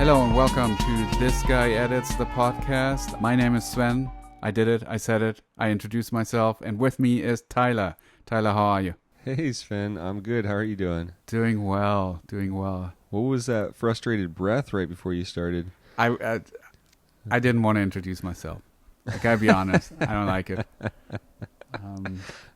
Hello and welcome to This Guy Edits the podcast. My name is Sven. I did it. I said it. I introduced myself. And with me is Tyler. Tyler, how are you? Hey Sven, I'm good. How are you doing? Doing well. Doing well. What was that frustrated breath right before you started? I didn't want to introduce myself. I gotta be honest. I don't like it.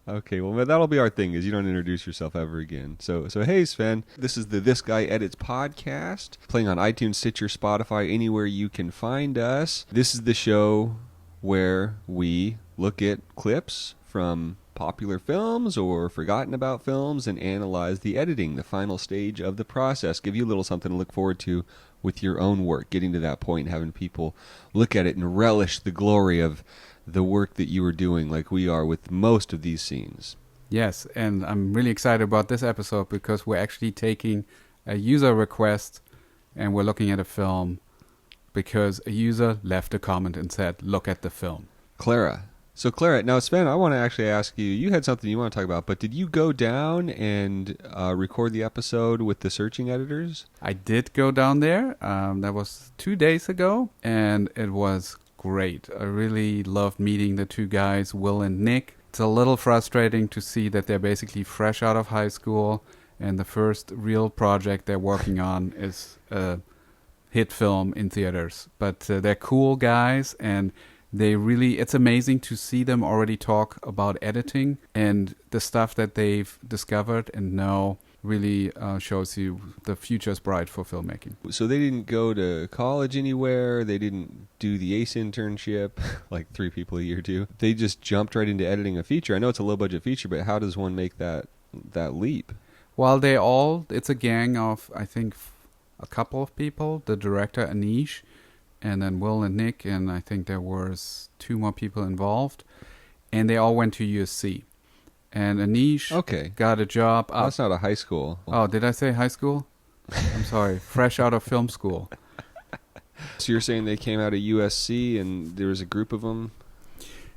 Okay, well that'll be our thing, is you don't introduce yourself ever again. So hey Sven, this is the This Guy Edits podcast, playing on iTunes, Stitcher, Spotify, anywhere you can find us. This is the show where we look at clips from popular films or forgotten about films and analyze the editing, the final stage of the process, give you a little something to look forward to with your own work, getting to that point, having people look at it and relish the glory of the work that you were doing, like we are with most of these scenes. Yes, and I'm really excited about this episode because we're actually taking a user request and we're looking at a film because a user left a comment and said, look at the film. Clara. So Clara, now Sven, I want to actually ask you, you had something you want to talk about, but did you go down and record the episode with the searching editors? I did go down there. That was 2 days ago, and it was great. I really loved meeting the two guys, Will and Nick. It's a little frustrating to see that they're basically fresh out of high school, and the first real project they're working on is a hit film in theaters. But they're cool guys, and it's amazing to see them already talk about editing, and the stuff that they've discovered and know really shows you the future is bright for filmmaking. So they didn't go to college anywhere, they didn't do the ACE internship like 3 people a year do. They just jumped right into editing a feature. I know it's a low budget feature, but how does one make that leap? Well, it's a gang of, I think, a couple of people, the director Anish, and then Will and Nick, and I think there was 2 more people involved, and they all went to USC. And Anish got a job. That's not a high school. Oh, did I say high school? I'm sorry. Fresh out of film school. So you're saying they came out of USC and there was a group of them?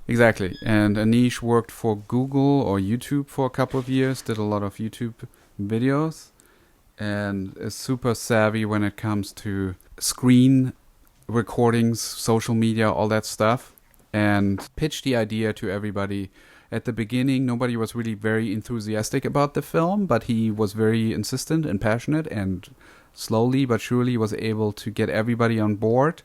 Exactly. And Anish worked for Google or YouTube for a couple of years, did a lot of YouTube videos, and is super savvy when it comes to screen recordings, social media, all that stuff, and pitched the idea to everybody. At the beginning, nobody was really very enthusiastic about the film, but he was very insistent and passionate, and slowly but surely was able to get everybody on board,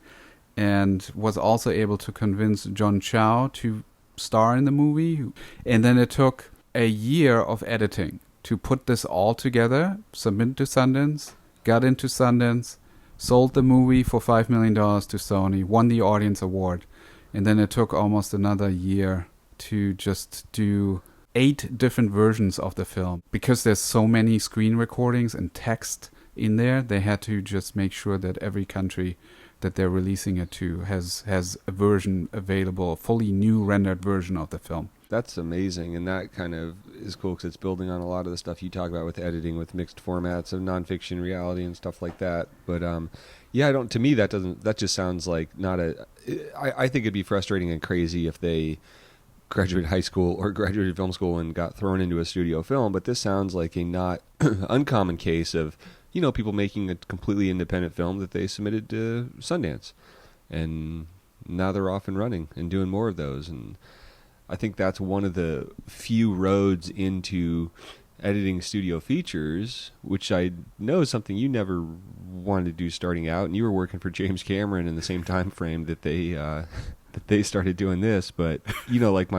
and was also able to convince John Chow to star in the movie. And then it took a year of editing to put this all together, submit to Sundance, got into Sundance, sold the movie for $5 million to Sony, won the Audience Award, and then it took almost another year to just do 8 different versions of the film. Because there's so many screen recordings and text in there, they had to just make sure that every country that they're releasing it to has a version available, a fully new rendered version of the film. That's amazing, and that kind of is cool because it's building on a lot of the stuff you talk about with editing, with mixed formats of nonfiction, reality, and stuff like that. But to me that just sounds like I think it'd be frustrating and crazy if they graduated high school or graduated film school and got thrown into a studio film. But this sounds like a not uncommon case of, people making a completely independent film that they submitted to Sundance, and now they're off and running and doing more of those. And I think that's one of the few roads into editing studio features, which I know is something you never wanted to do starting out, and you were working for James Cameron in the same time frame that they started doing this. But like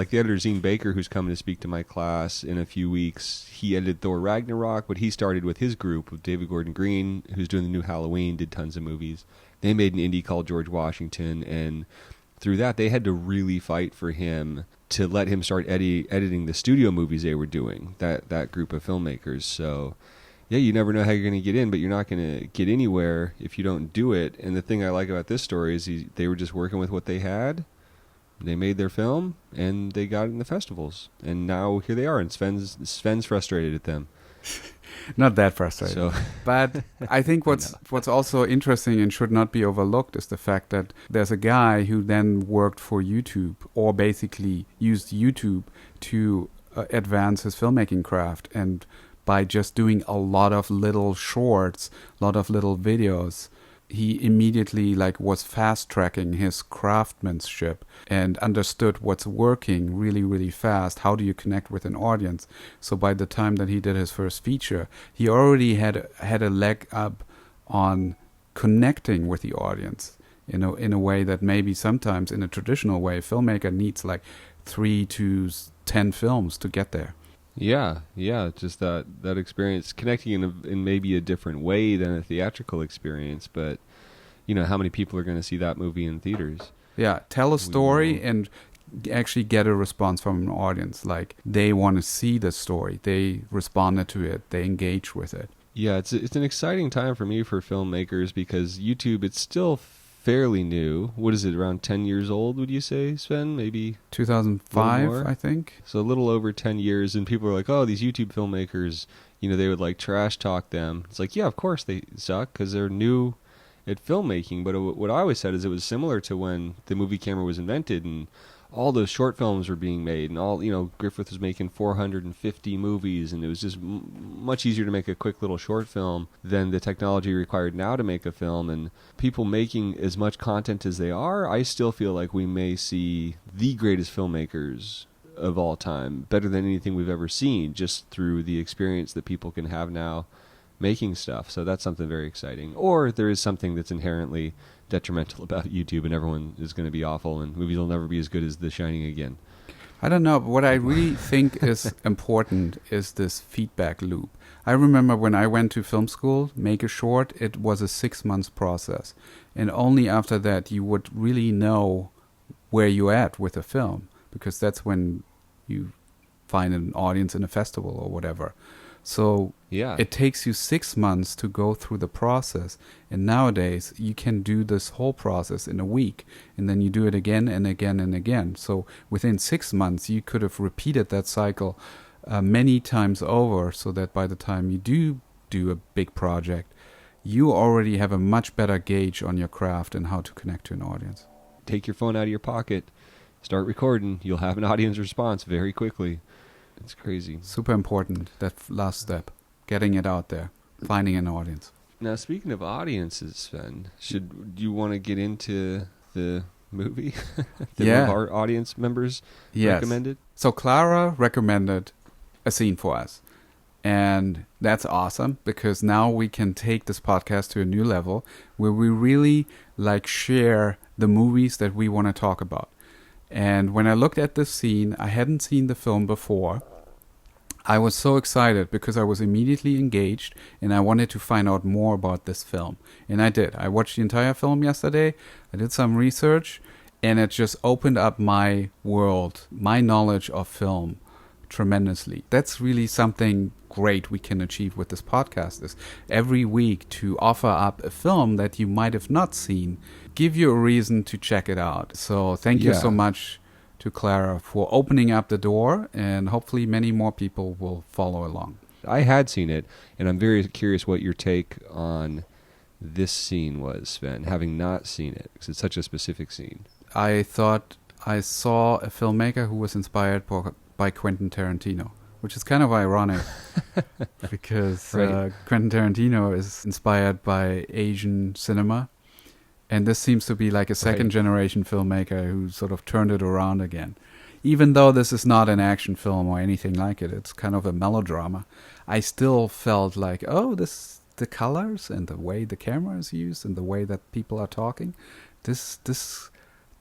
the editor Zine Baker, who's coming to speak to my class in a few weeks, he edited Thor Ragnarok, but he started with his group of David Gordon Green, who's doing the new Halloween, did tons of movies. They made an indie called George Washington, and through that they had to really fight for him to let him start editing the studio movies they were doing, that group of filmmakers. So yeah, you never know how you're going to get in, but you're not going to get anywhere if you don't do it. And the thing I like about this story is they were just working with what they had. They made their film, and they got it in the festivals. And now here they are, and Sven's frustrated at them. Not that frustrated. So. But I think what's also interesting and should not be overlooked is the fact that there's a guy who then worked for YouTube, or basically used YouTube to advance his filmmaking craft and by just doing a lot of little shorts, a lot of little videos. He immediately was fast tracking his craftsmanship and understood what's working really, really fast. How do you connect with an audience? So by the time that he did his first feature, he already had a leg up on connecting with the audience, in a way that maybe sometimes in a traditional way, a filmmaker needs 3 to 10 films to get there. Yeah, just that experience, connecting in maybe a different way than a theatrical experience, but how many people are going to see that movie in theaters? Yeah, tell a story and actually get a response from an audience. They want to see the story, they responded to it, they engage with it. Yeah, it's an exciting time for me for filmmakers because YouTube, it's still fairly new. What is it, around 10 years old, would you say, Sven? Maybe 2005, I think. So a little over 10 years, and people are like, oh, these YouTube filmmakers, they would trash talk them. It's yeah, of course they suck because they're new at filmmaking. But what I always said is it was similar to when the movie camera was invented and all those short films were being made, and all Griffith was making 450 movies, and it was just much easier to make a quick little short film than the technology required now to make a film. And people making as much content as they are, I still feel like we may see the greatest filmmakers of all time, better than anything we've ever seen, just through the experience that people can have now making stuff. So that's something very exciting. Or there is something that's inherently detrimental about YouTube, and everyone is going to be awful, and movies will never be as good as The Shining again. I don't know, but what I really think is important is this feedback loop. I remember when I went to film school, make a short, it was a 6-month process. And only after that you would really know where you're at with a film, because that's when you find an audience in a festival or whatever. So it takes you 6 months to go through the process. And nowadays, you can do this whole process in a week. And then you do it again and again and again. So within 6 months, you could have repeated that cycle many times over, so that by the time you do a big project, you already have a much better gauge on your craft and how to connect to an audience. Take your phone out of your pocket, start recording. You'll have an audience response very quickly. It's crazy. Super important, that last step. Getting it out there. Finding an audience. Now, speaking of audiences, Sven, do you want to get into the movie that one of our audience members recommended? So Clara recommended a scene for us. And that's awesome, because now we can take this podcast to a new level where we really share the movies that we want to talk about. And when I looked at this scene, I hadn't seen the film before. I was so excited because I was immediately engaged and I wanted to find out more about this film. And I did. I watched the entire film yesterday. I did some research, and it just opened up my world, my knowledge of film tremendously. That's really something great we can achieve with this podcast, is every week to offer up a film that you might have not seen, give you a reason to check it out. So thank you so much to Clara for opening up the door, and hopefully many more people will follow along. I had seen it, and I'm very curious what your take on this scene was, Sven, having not seen it, because it's such a specific scene. I thought I saw a filmmaker who was inspired by Quentin Tarantino, which is kind of ironic because Quentin Tarantino is inspired by Asian cinema. And this seems to be a second-generation filmmaker who sort of turned it around again. Even though this is not an action film or anything like it, it's kind of a melodrama, I still felt the colors and the way the camera is used and the way that people are talking, this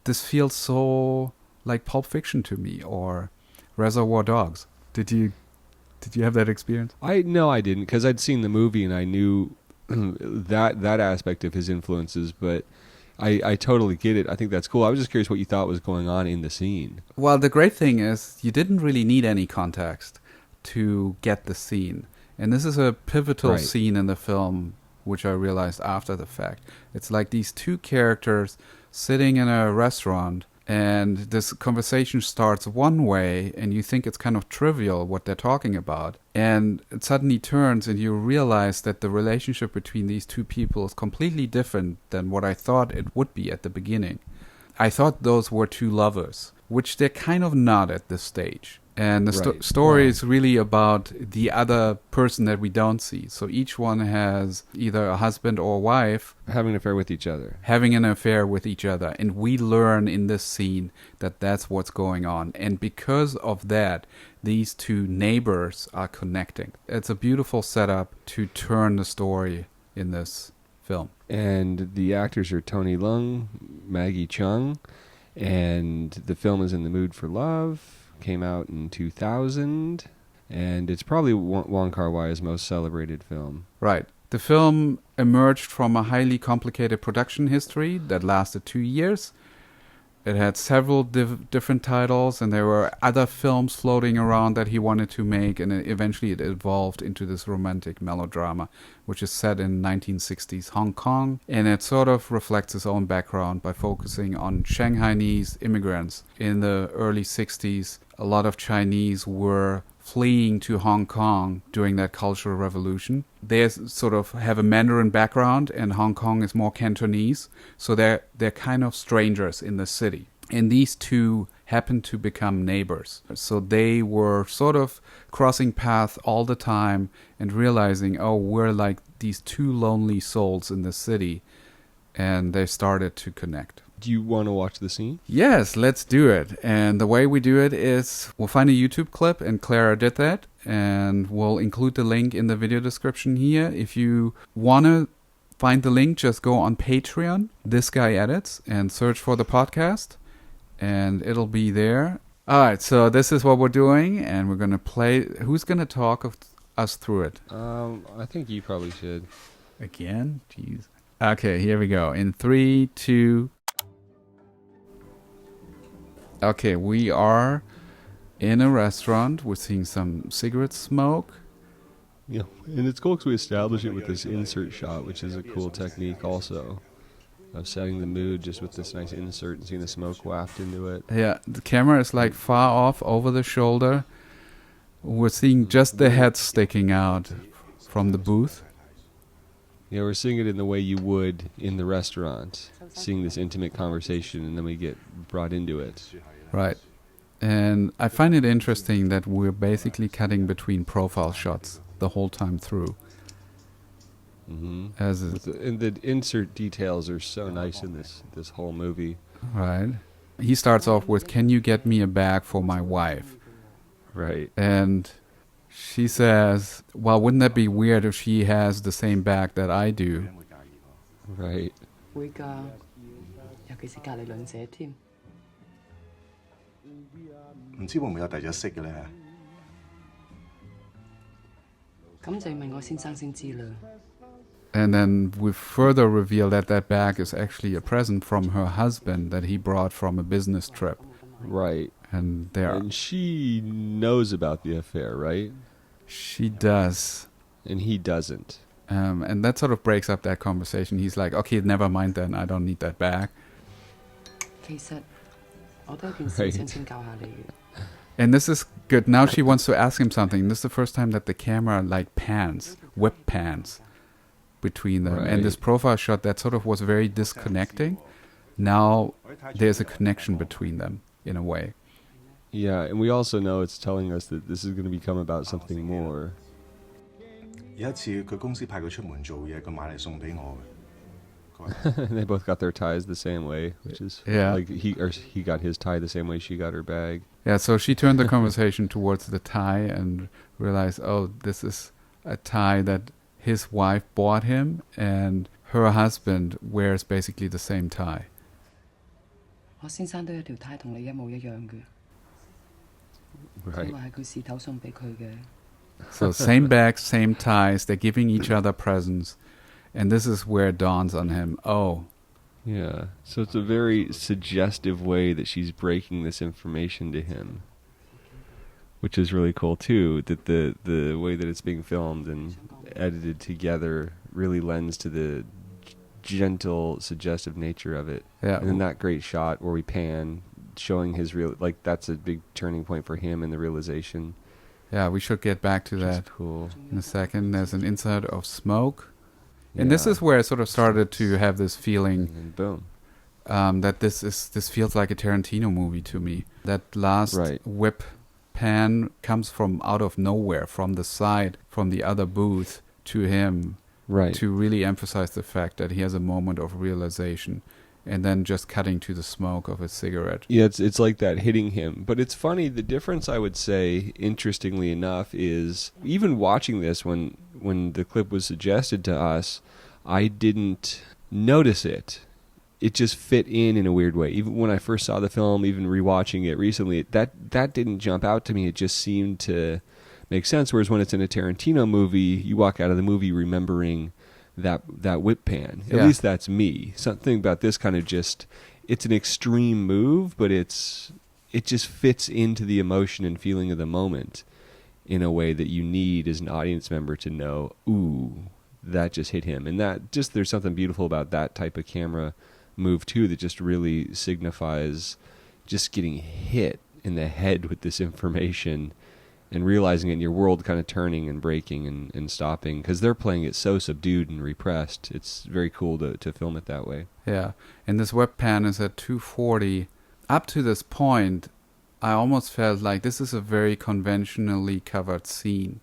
feels so like Pulp Fiction to me, or Reservoir Dogs. Did you have that experience? No, I didn't, because I'd seen the movie and I knew that aspect of his influences, but I totally get it. I think that's cool. I was just curious what you thought was going on in the scene. Well, the great thing is you didn't really need any context to get the scene. And this is a pivotal scene in the film, which I realized after the fact. It's like these two characters sitting in a restaurant, and this conversation starts one way, and you think it's kind of trivial what they're talking about. And it suddenly turns, and you realize that the relationship between these two people is completely different than what I thought it would be at the beginning. I thought those were two lovers, which they're kind of not at this stage. And the Right. story Wow. is really about the other person that we don't see. So each one has either a husband or a wife Having an affair with each other. having an affair with each other. And we learn in this scene that that's what's going on. And because of that, these two neighbors are connecting. It's a beautiful setup to turn the story in this film. And the actors are Tony Leung, Maggie Chung, and the film is In the Mood for Love. Came out in 2000, and it's probably Wong Kar-wai's most celebrated film. Right. The film emerged from a highly complicated production history that lasted 2 years. It had several different titles, and there were other films floating around that he wanted to make, and eventually it evolved into this romantic melodrama, which is set in 1960s Hong Kong, and it sort of reflects his own background by focusing on Shanghainese immigrants. In the early 60s, a lot of Chinese were fleeing to Hong Kong during that Cultural Revolution. They sort of have a Mandarin background, and Hong Kong is more Cantonese, so they're kind of strangers in the city. And these two happened to become neighbors. So they were sort of crossing paths all the time and realizing, oh, we're like these two lonely souls in the city, and they started to connect. Do you want to watch the scene? Yes, let's do it. And the way we do it is we'll find a YouTube clip, and Clara did that, and we'll include the link in the video description here. If you want to find the link, just go on Patreon, This Guy Edits, and search for the podcast, and it'll be there. All right, so this is what we're doing, and we're going to play. Who's going to talk us through it? I think you probably should. Again? Jeez. Okay, here we go. In 3, 2... Okay, we are in a restaurant. We're seeing some cigarette smoke. Yeah, and it's cool because we establish it with this insert shot, which is a cool technique also of setting the mood just with this nice insert and seeing the smoke waft into it. Yeah, the camera is like far off over the shoulder. We're seeing just the head sticking out from the booth. Yeah, we're seeing it in the way you would in the restaurant, seeing this intimate conversation, and then we get brought into it. Right. And I find it interesting that we're basically cutting between profile shots the whole time through. Mm-hmm. And the insert details are so nice in this whole movie. Right. He starts off with, "Can you get me a bag for my wife?" Right. And she says, "Well, wouldn't that be weird if she has the same bag that I do?" Right. 會㗎，尤其是隔離鄰舍添。唔知會唔會有第二隻色嘅咧？咁就要問我先生先知啦。 And then we further reveal that that bag is actually a present from her husband that he brought from a business trip. Right. And And she knows about the affair, right? she does. And he doesn't. And that sort of breaks up that conversation. He's like, "Okay, never mind then. I don't need that bag." 其實我都有件事想請教下你嘅。 And this is good. Now she wants to ask him something. This is the first time that the camera like pans, whip pans between them. Right. And this profile shot that sort of was very disconnecting. Now there's a connection between them in a way. Yeah, and we also know it's telling us that this is going to become about something more. 有一次佢公司派佢出門做嘢，佢買嚟送俾我嘅。 They both got their ties the same way, which is Yeah. like he got his tie the same way she got her bag. Yeah, so she turned the conversation towards the tie and realized, oh, this is a tie that his wife bought him, and her husband wears basically the same tie. 我先生都有條呔同你一模一樣嘅，佢 Right. 話係佢事頭送俾佢嘅。 So same bags, same ties, they're giving each other presents. And this is where it dawns on him, oh, Yeah. So it's a very suggestive way that she's breaking this information to him, which is really cool too. That the way that it's being filmed and edited together really lends to the gentle, suggestive nature of it. yeah. And then that great shot where we pan, showing his real, like that's a big turning point for him in the realization. Yeah, we should get back to Which is that cool. in a second. There's an insert of smoke. And this Yeah. is where I sort of started to have this feeling And boom. that this feels like a Tarantino movie to me. That last Right. whip pan comes from out of nowhere, from the side, from the other booth to him, Right. to really emphasize the fact that he has a moment of realization, and then just cutting to the smoke of a cigarette. Yeah, it's like that hitting him. But it's funny, the difference, I would say, interestingly enough, is even watching this when the clip was suggested to us, I didn't notice it. It just fit in a weird way. Even when I first saw the film, even rewatching it recently, that didn't jump out to me. It just seemed to make sense. Whereas when it's in a Tarantino movie, you walk out of the movie remembering that whip pan. At Yeah. least that's me. Something about this kind of just, it's an extreme move, but it just fits into the emotion and feeling of the moment in a way that you need as an audience member to know, ooh, that just hit him. And that just, there's something beautiful about that type of camera move too, that just really signifies just getting hit in the head with this information and realizing it, in your world kind of turning and breaking and stopping, because they're playing it so subdued and repressed. It's very cool to film it that way. Yeah, and this web pan is at 240. Up to this point, I almost felt like this is a very conventionally covered scene.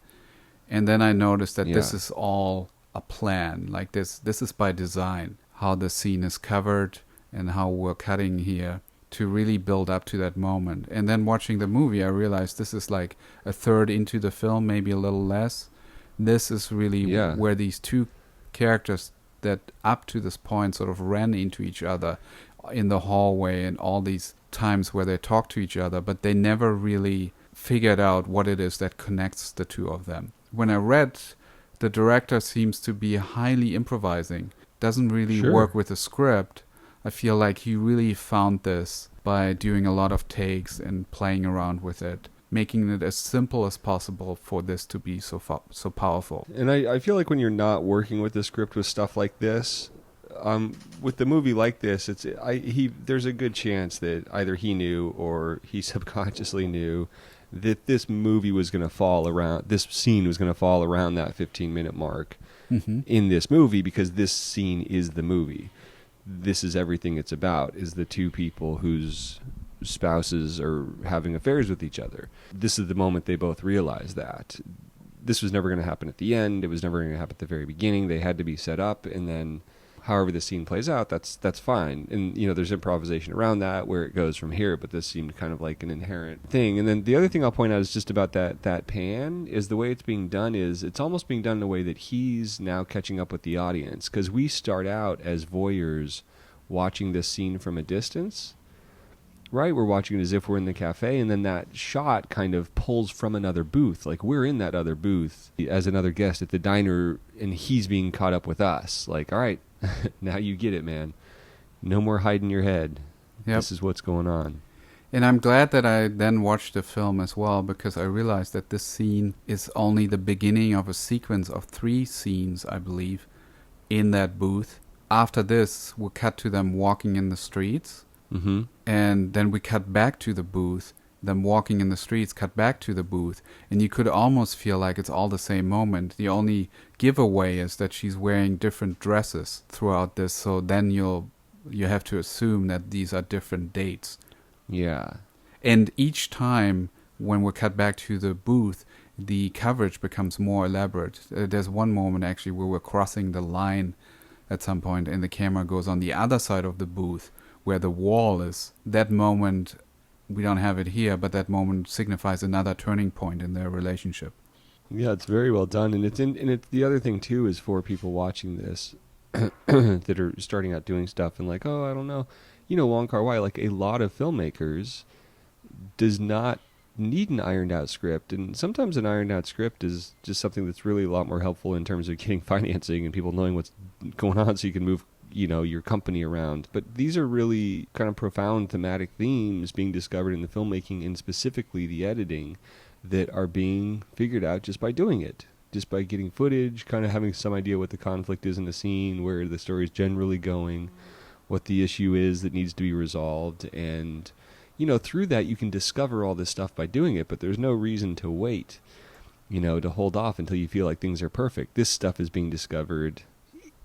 And then I noticed that this Yeah. is all a plan. Like this is by design, how the scene is covered and how we're cutting here to really build up to that moment. And then watching the movie, I realized this is like a third into the film, maybe a little less. This is really Yeah. where these two characters that up to this point sort of ran into each other in the hallway and all these times where they talk to each other, but they never really figured out what it is that connects the two of them. When I read, the director seems to be highly improvising, doesn't really Sure. work with the script. I feel like he really found this by doing a lot of takes and playing around with it, making it as simple as possible for this to be so powerful. And I feel like when you're not working with the script with stuff like this, with the movie like this, there's a good chance that either he knew or he subconsciously knew that this movie was going to fall around, this scene was going to fall around that 15-minute mark in this movie, because this scene is the movie. This is everything it's about, is the two people whose spouses are having affairs with each other. This is the moment they both realize that. This was never going to happen at the end. It was never going to happen at the very beginning. They had to be set up, and then however the scene plays out, that's fine. And, there's improvisation around that, where it goes from here, but this seemed kind of like an inherent thing. And then the other thing I'll point out is just about that pan, is the way it's being done is, it's almost being done in a way that he's now catching up with the audience, because we start out as voyeurs watching this scene from a distance, right? We're watching it as if we're in the cafe, and then that shot kind of pulls from another booth. Like, we're in that other booth as another guest at the diner, and he's being caught up with us. Like, all right, now you get it, man. No more hiding your head. Yep. This is what's going on. And I'm glad that I then watched the film as well, because I realized that this scene is only the beginning of a sequence of 3 scenes, I believe, in that booth. After this, we cut to them walking in the streets, and then we cut back to the booth, them walking in the streets, cut back to the booth, and you could almost feel like it's all the same moment. The only giveaway is that she's wearing different dresses throughout this, so then you have to assume that these are different dates. Yeah. And each time when we cut back to the booth, the coverage becomes more elaborate. There's one moment actually where we're crossing the line at some point, and the camera goes on the other side of the booth where the wall is. That moment, we don't have it here, but that moment signifies another turning point in their relationship. Yeah, it's very well done, and it's the other thing too is, for people watching this that are starting out doing stuff and like, oh, I don't know, Wong Kar-wai, like a lot of filmmakers, does not need an ironed out script, and sometimes an ironed out script is just something that's really a lot more helpful in terms of getting financing and people knowing what's going on, so you can move your company around. But these are really kind of profound thematic themes being discovered in the filmmaking, and specifically the editing, that are being figured out just by doing it, just by getting footage, kind of having some idea what the conflict is in the scene, where the story is generally going, what the issue is that needs to be resolved. And through that you can discover all this stuff by doing it, but there's no reason to wait, to hold off until you feel like things are perfect. This stuff is being discovered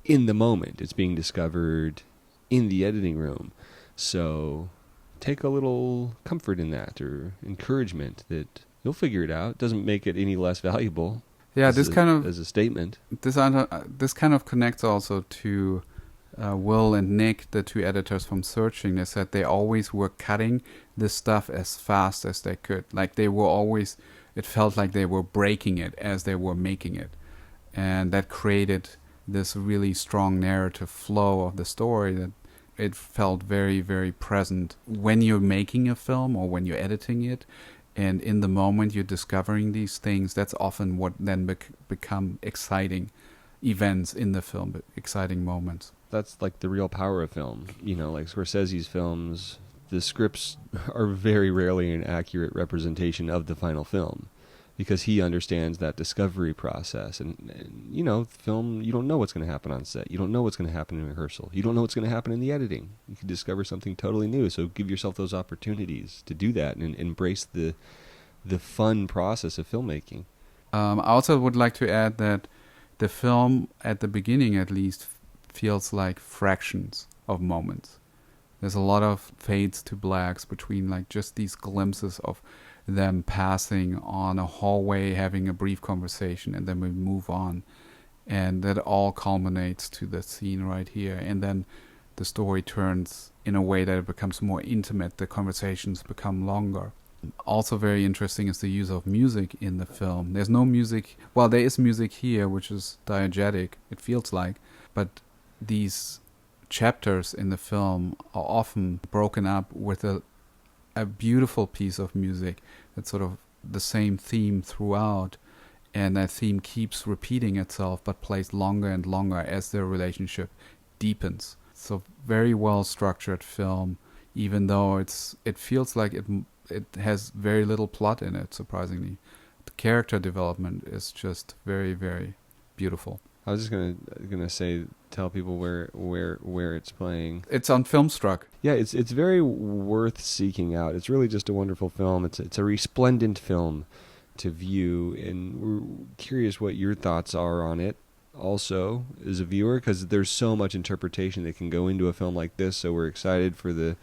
in the moment. It's being discovered in the editing room. So take a little comfort in that, or encouragement that, You'll figure it out. It doesn't make it any less valuable. Yeah, as a statement. This kind of connects also to Will and Nick, the two editors from Searching. They said they always were cutting this stuff as fast as they could. Like they were always, it felt like they were breaking it as they were making it. And that created this really strong narrative flow of the story that it felt very, very present when you're making a film or when you're editing it. And in the moment you're discovering these things, that's often what then become exciting events in the film, exciting moments. That's like the real power of film. You know, like Scorsese's films, the scripts are very rarely an accurate representation of the final film because he understands that discovery process. And you know, film, you don't know what's going to happen on set. You don't know what's going to happen in rehearsal. You don't know what's going to happen in the editing. You can discover something totally new. So give yourself those opportunities to do that and embrace the fun process of filmmaking. I also would like to add that the film, at the beginning at least, feels like fractions of moments. There's a lot of fades to blacks between like just these glimpses of them passing on a hallway, having a brief conversation, and then we move on. And that all culminates to the scene right here. And then the story turns in a way that it becomes more intimate. The conversations become longer. Also very interesting is the use of music in the film. There's no music. Well, there is music here, which is diegetic, it feels like. But these chapters in the film are often broken up with a beautiful piece of music that's sort of the same theme throughout, and that theme keeps repeating itself but plays longer and longer as their relationship deepens. So very well structured film, even though it feels like it has very little plot in it, surprisingly. The character development is just very, very beautiful. I was just gonna say, tell people where it's playing. It's on Filmstruck. Yeah, it's very worth seeking out. It's really just a wonderful film. It's a resplendent film to view, and we're curious what your thoughts are on it. Also, as a viewer, because there's so much interpretation that can go into a film like this. So we're excited for the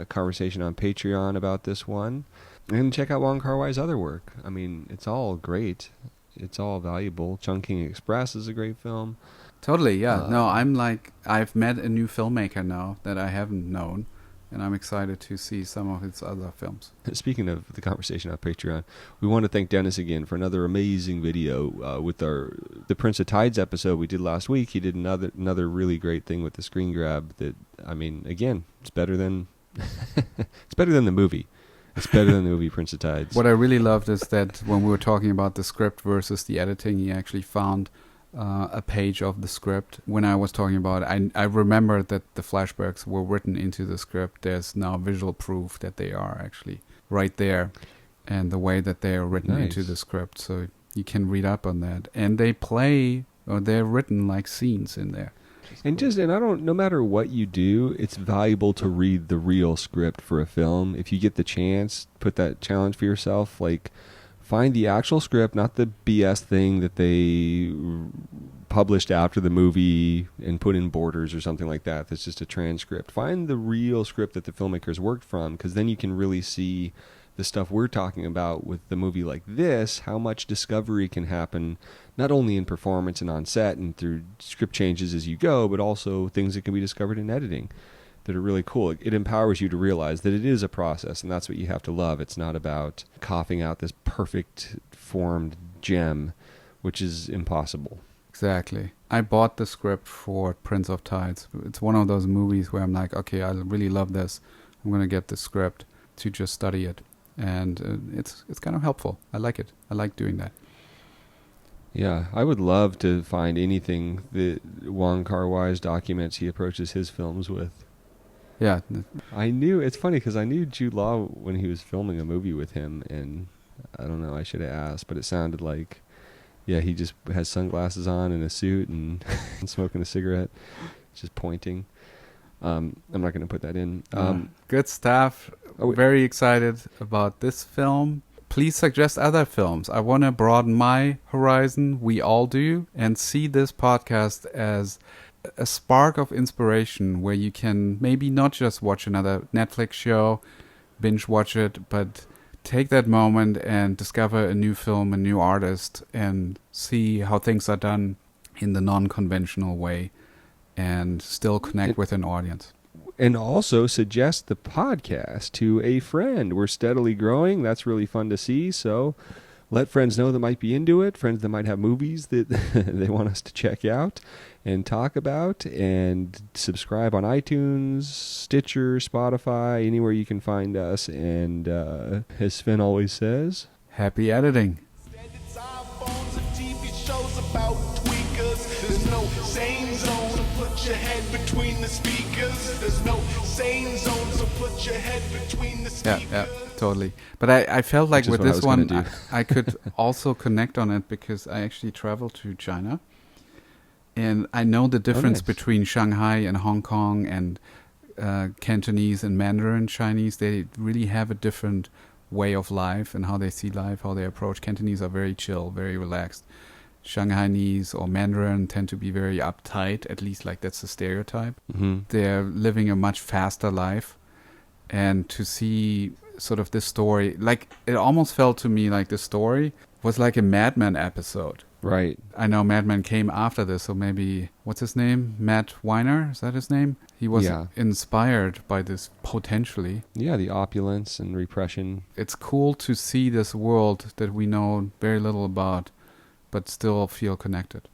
conversation on Patreon about this one, and check out Wong Kar-wai's other work. I mean, it's all great. It's all valuable. Chungking Express is a great film. Totally, yeah. No, I've met a new filmmaker now that I haven't known, and I'm excited to see some of his other films. Speaking of the conversation on Patreon, we want to thank Dennis again for another amazing video with the Prince of Tides episode we did last week. He did another really great thing with the screen grab that, I mean, again, it's better than it's better than the movie. It's better than the movie Prince of Tides. What I really loved is that when we were talking about the script versus the editing, he actually found a page of the script. When I was talking about it, I remembered that the flashbacks were written into the script. There's now visual proof that they are actually right there, and the way that they are written into the script. So you can read up on that. And they're written like scenes in there. No matter what you do, it's valuable to read the real script for a film. If you get the chance, put that challenge for yourself, like find the actual script, not the BS thing that they published after the movie and put in borders or something like that. That's just a transcript. Find the real script that the filmmakers worked from, because then you can really see the stuff we're talking about with the movie like this, how much discovery can happen, not only in performance and on set and through script changes as you go, but also things that can be discovered in editing that are really cool. It empowers you to realize that it is a process, and that's what you have to love. It's not about coughing out this perfect formed gem, which is impossible. Exactly. I bought the script for Prince of Tides. It's one of those movies where I'm like, okay, I really love this. I'm going to get the script to just study it. And it's kind of helpful. I like it. I like doing that. Yeah, I would love to find anything that Wong Kar-wai's documents he approaches his films with. Yeah. It's funny because I knew Jude Law when he was filming a movie with him, and I don't know, I should have asked, but it sounded like, yeah, he just has sunglasses on and a suit and smoking a cigarette, just pointing. I'm not going to put that in. Good stuff. Very excited about this film. Please suggest other films. I want to broaden my horizon. We all do. And see this podcast as a spark of inspiration where you can maybe not just watch another Netflix show, binge watch it, but take that moment and discover a new film, a new artist, and see how things are done in the non-conventional way and still connect with an audience. And also suggest the podcast to a friend. We're steadily growing. That's really fun to see. So let friends know that might be into it, friends that might have movies that they want us to check out and talk about, and subscribe on iTunes, Stitcher, Spotify, anywhere you can find us. And as Sven always says, happy editing. It's iPhones and TV shows about tweakers. There's no sane zone, so put your head between the speakers. There's no sane zone, so put your head between the speakers. Yeah, totally. But I felt like with this one, I could also connect on it because I actually traveled to China. And I know the difference between Shanghai and Hong Kong and Cantonese and Mandarin Chinese. They really have a different way of life and how they see life, how they approach. Cantonese are very chill, very relaxed. Shanghainese or Mandarin tend to be very uptight, at least like that's the stereotype. Mm-hmm. They're living a much faster life. And to see sort of this story, like it almost felt to me like the story was like a Mad Men episode. Right. I know Mad Men came after this, so maybe, what's his name? Matt Weiner, is that his name? He was inspired by this potentially. Yeah, the opulence and repression. It's cool to see this world that we know very little about, but still feel connected.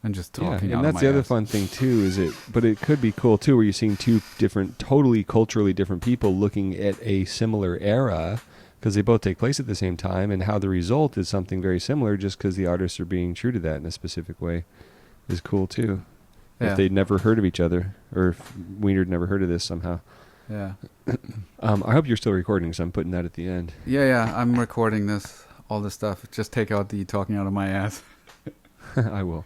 And just talking out and of that's my the other ass. fun thing too, but it could be cool too, where you're seeing two different, totally culturally different people looking at a similar era, because they both take place at the same time, and how the result is something very similar just because the artists are being true to that in a specific way is cool too. Yeah. If they'd never heard of each other, or if Wiener'd never heard of this somehow. Yeah. I hope you're still recording, so I'm putting that at the end. Yeah, I'm recording this, all this stuff. Just take out the talking out of my ass. I will.